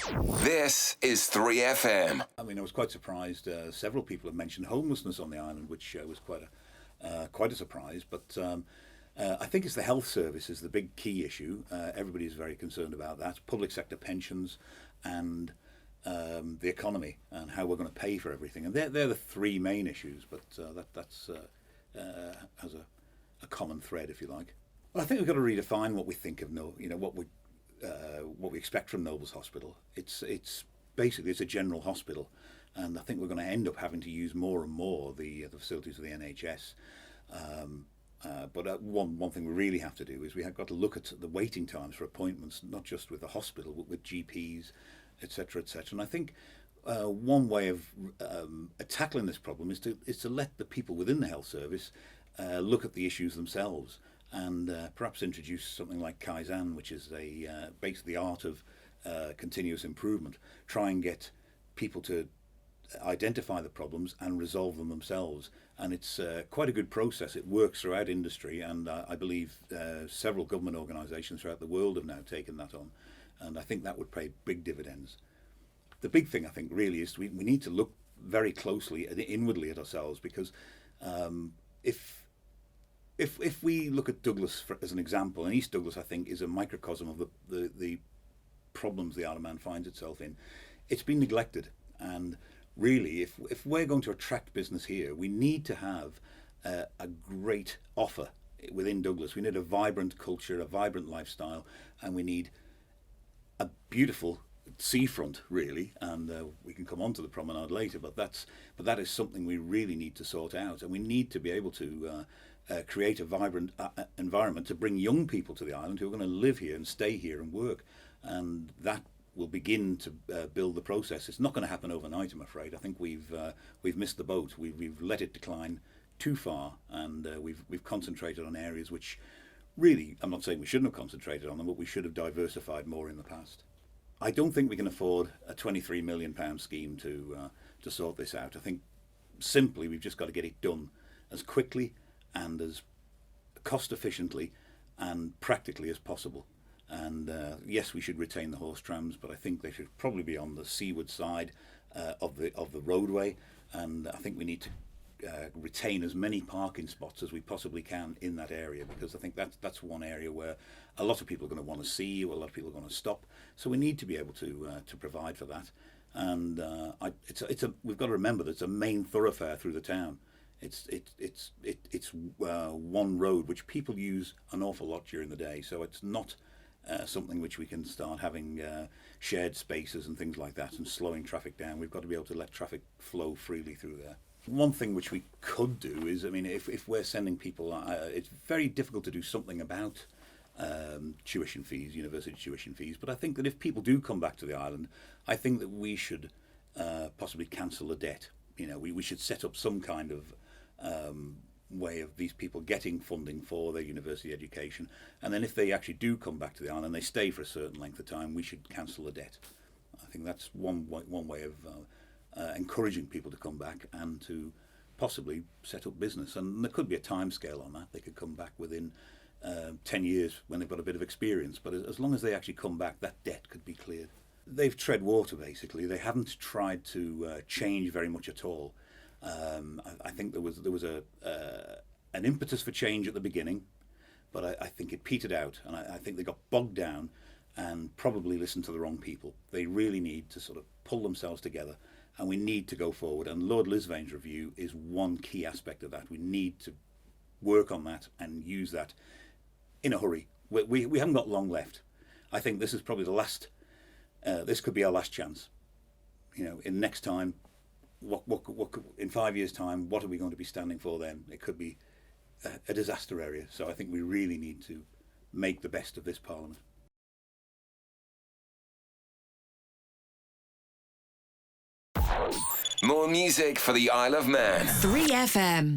This is 3FM. I mean, I was quite surprised. Several people have mentioned homelessness on the island, which was quite a surprise. But I think it's the health service is the big key issue. Everybody is very concerned about that. Public sector pensions and the economy and how we're going to pay for everything. And they're the three main issues. But that's has a common thread, if you like. Well, I think we've got to redefine what we think of what we expect from Noble's Hospital. It's basically a general hospital, and I think we're going to end up having to use more and more the facilities of the NHS. But one thing we really have to do is we have got to look at the waiting times for appointments, not just with the hospital, but with GPs, etc., etc. And I think one way of tackling this problem is to let the people within the health service look at the issues themselves, and perhaps introduce something like Kaizen, which is basically the art of continuous improvement. Try and get people to identify the problems and resolve them themselves. And it's quite a good process. It works throughout industry, and I believe several government organisations throughout the world have now taken that on. And I think that would pay big dividends. The big thing, I think, really is we need to look very closely and inwardly at ourselves, because if we look at Douglas as an example, and East Douglas, I think, is a microcosm of the problems the Isle of Man finds itself in. It's been neglected, and really, if we're going to attract business here, we need to have a great offer within Douglas. We need a vibrant culture, a vibrant lifestyle, and we need a beautiful seafront, really. And we can come on to the promenade later, but that is something we really need to sort out, and we need to be able to create a vibrant environment to bring young people to the island who are going to live here and stay here and work, and that will begin to build the process. It's not going to happen overnight, I'm afraid. I think we've missed the boat. We've let it decline too far, and we've concentrated on areas which really, I'm not saying we shouldn't have concentrated on them, but we should have diversified more in the past. I don't think we can afford a £23 million scheme to sort this out. I think simply we've just got to get it done as quickly and as cost efficiently and practically as possible. And yes, we should retain the horse trams, but I think they should probably be on the seaward side of the roadway. And I think we need to retain as many parking spots as we possibly can in that area, because I think that's one area where a lot of people are going to want to see, or a lot of people are going to stop. So we need to be able to provide for that. And we've got to remember that it's a main thoroughfare through the town. It's one road which people use an awful lot during the day. So it's not something which we can start having shared spaces and things like that and slowing traffic down. We've got to be able to let traffic flow freely through there. One thing which we could do is, I mean, if we're sending people, it's very difficult to do something about tuition fees, university tuition fees. But I think that if people do come back to the island, I think that we should possibly cancel the debt. We should set up some kind of way of these people getting funding for their university education, and then if they actually do come back to the island and they stay for a certain length of time, we should cancel the debt. I think that's one way of encouraging people to come back and to possibly set up business. And there could be a time scale on that. They could come back within 10 years when they've got a bit of experience, but as long as they actually come back, that debt could be cleared. They've tread water, basically. They haven't tried to change very much at all. I think there was an impetus for change at the beginning, but I think it petered out, and I think they got bogged down and probably listened to the wrong people. They really need to sort of pull themselves together, and we need to go forward. And Lord Lisvane's review is one key aspect of that. We need to work on that and use that in a hurry. We haven't got long left. I think this is probably the last. This could be our last chance. In next time. What in 5 years' time, what are we going to be standing for then? It could be a disaster area. So I think we really need to make the best of this Parliament. More music for the Isle of Man. 3FM.